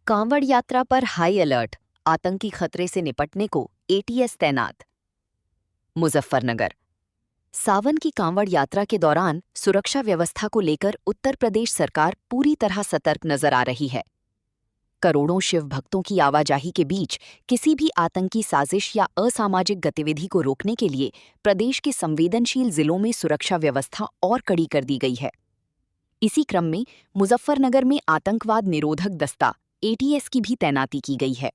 कांवड़ यात्रा पर high alert, आतंकी खतरे से निपटने को एटीएस तैनात। मुजफ्फरनगर। सावन की कांवड़ यात्रा के दौरान सुरक्षा व्यवस्था को लेकर उत्तर प्रदेश सरकार पूरी तरह सतर्क नजर आ रही है। करोड़ों शिव भक्तों की आवाजाही के बीच किसी भी आतंकी साजिश या असामाजिक गतिविधि को रोकने के लिए प्रदेश के संवेदनशील जिलों में सुरक्षा व्यवस्था और कड़ी कर दी गई है। इसी क्रम में मुजफ्फरनगर में आतंकवाद निरोधक दस्ता एटीएस की भी तैनाती की गई है।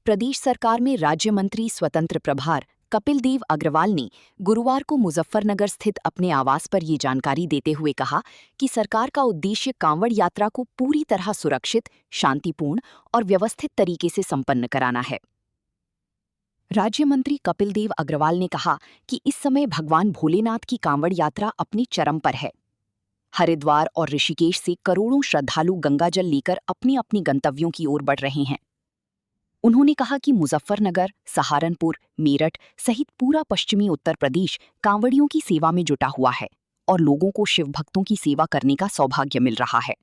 प्रदेश सरकार में राज्य मंत्री स्वतंत्र प्रभार कपिल देव अग्रवाल ने गुरुवार को मुजफ्फरनगर स्थित अपने आवास पर ये जानकारी देते हुए कहा कि सरकार का उद्देश्य कांवड़ यात्रा को पूरी तरह सुरक्षित, शांतिपूर्ण और व्यवस्थित तरीके से संपन्न कराना है। राज्य मंत्री कपिल देव अग्रवाल ने कहा कि इस समय भगवान भोलेनाथ की कांवड़ यात्रा अपनी चरम पर है। हरिद्वार और ऋषिकेश से करोड़ों श्रद्धालु गंगाजल लेकर अपनी अपनी गंतव्यों की ओर बढ़ रहे हैं। उन्होंने कहा कि मुजफ्फरनगर, सहारनपुर, मेरठ सहित पूरा पश्चिमी उत्तर प्रदेश कांवड़ियों की सेवा में जुटा हुआ है और लोगों को शिव भक्तों की सेवा करने का सौभाग्य मिल रहा है।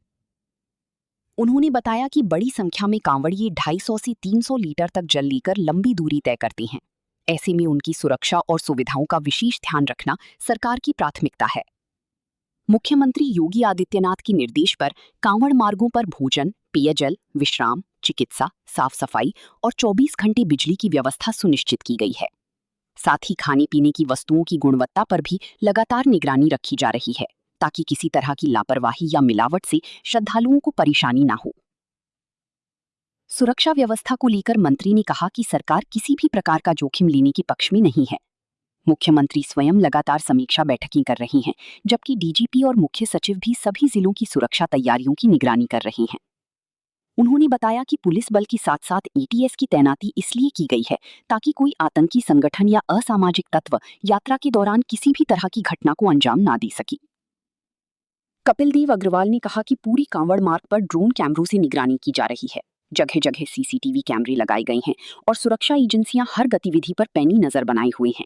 उन्होंने बताया कि बड़ी संख्या में कांवड़िए 250 से 300 लीटर तक जल लेकर लंबी दूरी तय करते हैं। ऐसे में उनकी सुरक्षा और सुविधाओं का विशेष ध्यान रखना सरकार की प्राथमिकता है। मुख्यमंत्री योगी आदित्यनाथ के निर्देश पर कांवड़ मार्गों पर भोजन, पेयजल, विश्राम, चिकित्सा, साफ सफाई और 24 घंटे बिजली की व्यवस्था सुनिश्चित की गई है। साथ ही खाने पीने की वस्तुओं की गुणवत्ता पर भी लगातार निगरानी रखी जा रही है, ताकि किसी तरह की लापरवाही या मिलावट से श्रद्धालुओं को परेशानी न हो। सुरक्षा व्यवस्था को लेकर मंत्री ने कहा कि सरकार किसी भी प्रकार का जोखिम लेने के पक्ष में नहीं है। मुख्यमंत्री स्वयं लगातार समीक्षा बैठकें कर रही हैं, जबकि डीजीपी और मुख्य सचिव भी सभी जिलों की सुरक्षा तैयारियों की निगरानी कर रहे हैं। उन्होंने बताया कि पुलिस बल के साथ साथ एटीएस की तैनाती इसलिए की गई है ताकि कोई आतंकी संगठन या असामाजिक तत्व यात्रा के दौरान किसी भी तरह की घटना को अंजाम ना दे सके। कपिल देव अग्रवाल ने कहा कि पूरी कांवड़ मार्ग पर ड्रोन कैमरों से निगरानी की जा रही है। जगह जगह सीसीटीवी कैमरे लगाए गए हैं और सुरक्षा एजेंसियां हर गतिविधि पर पैनी नजर बनाए हुए हैं।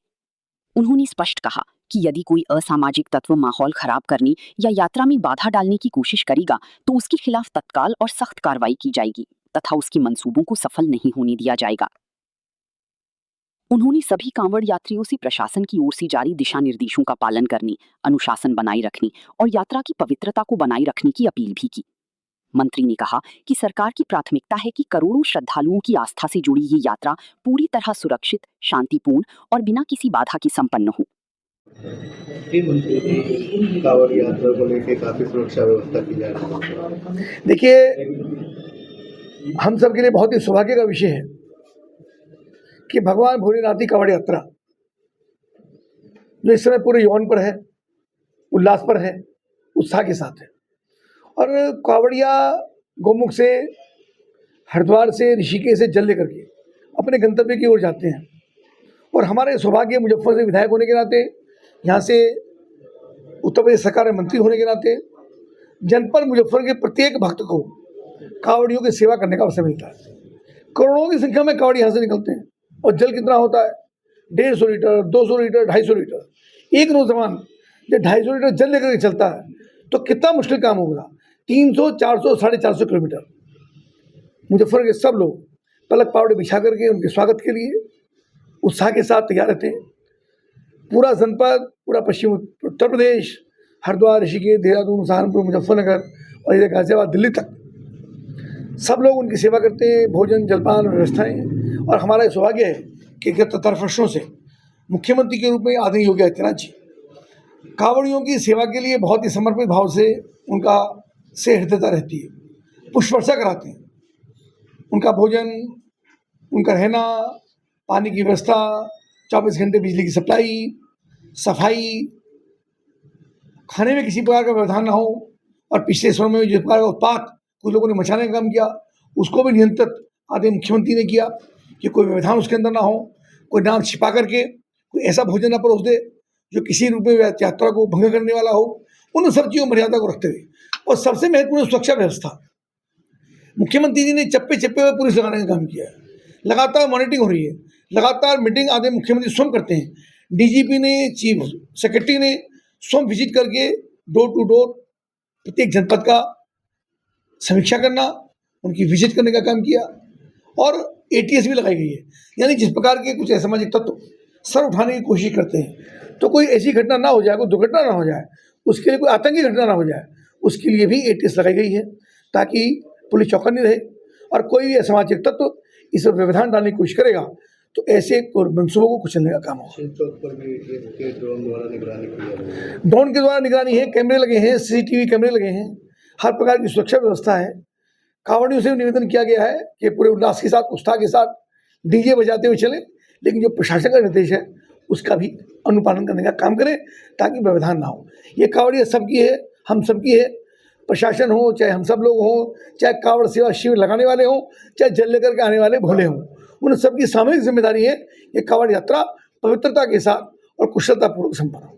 उन्होंने स्पष्ट कहा कि यदि कोई असामाजिक तत्व माहौल खराब करने या यात्रा में बाधा डालने की कोशिश करेगा तो उसके खिलाफ तत्काल और सख्त कार्रवाई की जाएगी तथा उसके मंसूबों को सफल नहीं होने दिया जाएगा। उन्होंने सभी कांवड़ यात्रियों से प्रशासन की ओर से जारी दिशा निर्देशों का पालन करने, अनुशासन बनाए रखने और यात्रा की पवित्रता को बनाए रखने की अपील भी की। मंत्री ने कहा कि सरकार की प्राथमिकता है कि करोड़ों श्रद्धालुओं की आस्था से जुड़ी ये यात्रा पूरी तरह सुरक्षित, शांतिपूर्ण और बिना किसी बाधा के संपन्न हो। कांवड़ यात्रा को लेकर काफी सुरक्षा व्यवस्था की जा रही है। देखिए, हम सब के लिए बहुत ही सौभाग्य का विषय है कि भगवान भोलेनाथ की कांवड़ यात्रा जो इस समय पूरे यौवन पर है, उल्लास पर है, उत्साह के साथ है। और कांवड़िया गोमुख से, हरिद्वार से, ऋषिकेश से जल लेकर के अपने गंतव्य की ओर जाते हैं। और हमारे सौभाग्य मुजफ्फर से विधायक होने के नाते, यहाँ से उत्तर प्रदेश सरकार में मंत्री होने के नाते जनपद मुजफ्फर के प्रत्येक भक्त को कांवड़ियों की सेवा करने का अवसर मिलता है। करोड़ों की संख्या में कांवड़ी यहाँ से निकलते हैं और जल कितना होता है? 150 लीटर, 200 लीटर, 250 लीटर। एक नौजवान जब 250 लीटर जल लेकर के चलता है तो कितना मुश्किल काम होगा। 300, 400, 450 किलोमीटर। मुजफ्फर के सब लोग पलक पावड़े बिछा करके उनके स्वागत के लिए उत्साह के साथ तैयार रहते हैं। पूरा जनपद, पूरा पश्चिम उत्तर प्रदेश, हरिद्वार, ऋषिकेश, देहरादून, सहारनपुर, मुजफ्फरनगर और इधर गाजियाबाद, दिल्ली तक सब लोग उनकी सेवा करते हैं। भोजन, जलपान, व्यवस्थाएं। और हमारा ये सौभाग्य है कि गत 17 वर्षों से मुख्यमंत्री के रूप में आदरणीय योगी आदित्यनाथ जी कांवड़ियों की सेवा के लिए बहुत ही समर्पित भाव से उनका से हृदयता रहती है। पुष्प वर्षा कराते हैं। उनका भोजन, उनका रहना, पानी की व्यवस्था, 24 घंटे बिजली की सप्लाई, सफाई, खाने में किसी प्रकार का व्यवधान ना हो। और पिछले समय में जिस प्रकार का उत्पात कुछ लोगों ने मचाने का काम किया, उसको भी नियंत्रित आदरणीय मुख्यमंत्री ने किया कि कोई व्यवधान उसके अंदर ना हो, कोई नाम छिपा करके कोई ऐसा भोजन ना परोस दे जो किसी रूप में यात्रा को भंग करने वाला हो। उन सब चीज़ों मर्यादा को रखते हुए और सबसे महत्वपूर्ण सुरक्षा व्यवस्था, मुख्यमंत्री जी ने चप्पे चप्पे पर पुलिस लगाने का काम किया है। लगातार मॉनिटरिंग हो रही है, लगातार मीटिंग आदरणीय मुख्यमंत्री स्वयं करते हैं। डीजीपी ने, चीफ सेक्रेटरी ने स्वयं विजिट करके डोर टू डोर प्रत्येक जनपद का समीक्षा करना, उनकी विजिट करने का काम किया और एटीएस भी लगाई गई है। यानी जिस प्रकार के कुछ असामाजिक तत्व सर उठाने की कोशिश करते हैं तो कोई ऐसी घटना ना हो जाए, कोई दुर्घटना ना हो जाए, उसके लिए कोई आतंकी घटना ना हो जाए, उसके लिए भी एटीएस लगाई गई है ताकि पुलिस चौकन्नी रहे। और कोई भी असामाजिक तत्व इस पर व्यवधान डालने की कोशिश करेगा तो ऐसे मंसूबों को कुचलने का काम होगा। शिव चौक पर भी एटीएस के ड्रोन द्वारा निगरानी की जा रही है। ड्रोन के द्वारा निगरानी है, कैमरे लगे हैं, सीसीटीवी कैमरे लगे हैं, हर प्रकार की सुरक्षा व्यवस्था है। कांवड़ियों से निवेदन किया गया है कि पूरे उल्लास के साथ, उत्साह के साथ डीजे बजाते हुए चलें, लेकिन जो प्रशासन का निर्देश है उसका भी अनुपालन करने का काम करें ताकि व्यवधान ना हो। ये कांवड़िया सबकी है, हम सबकी है। प्रशासन हो, चाहे हम सब लोग हों, चाहे कांवड़ सेवा शिविर लगाने वाले हों, चाहे जल लेकर के आने वाले भोले हों, उन सबकी सामूहिक जिम्मेदारी है ये कांवड़ यात्रा पवित्रता के साथ और कुशलतापूर्वक संपन्न हो।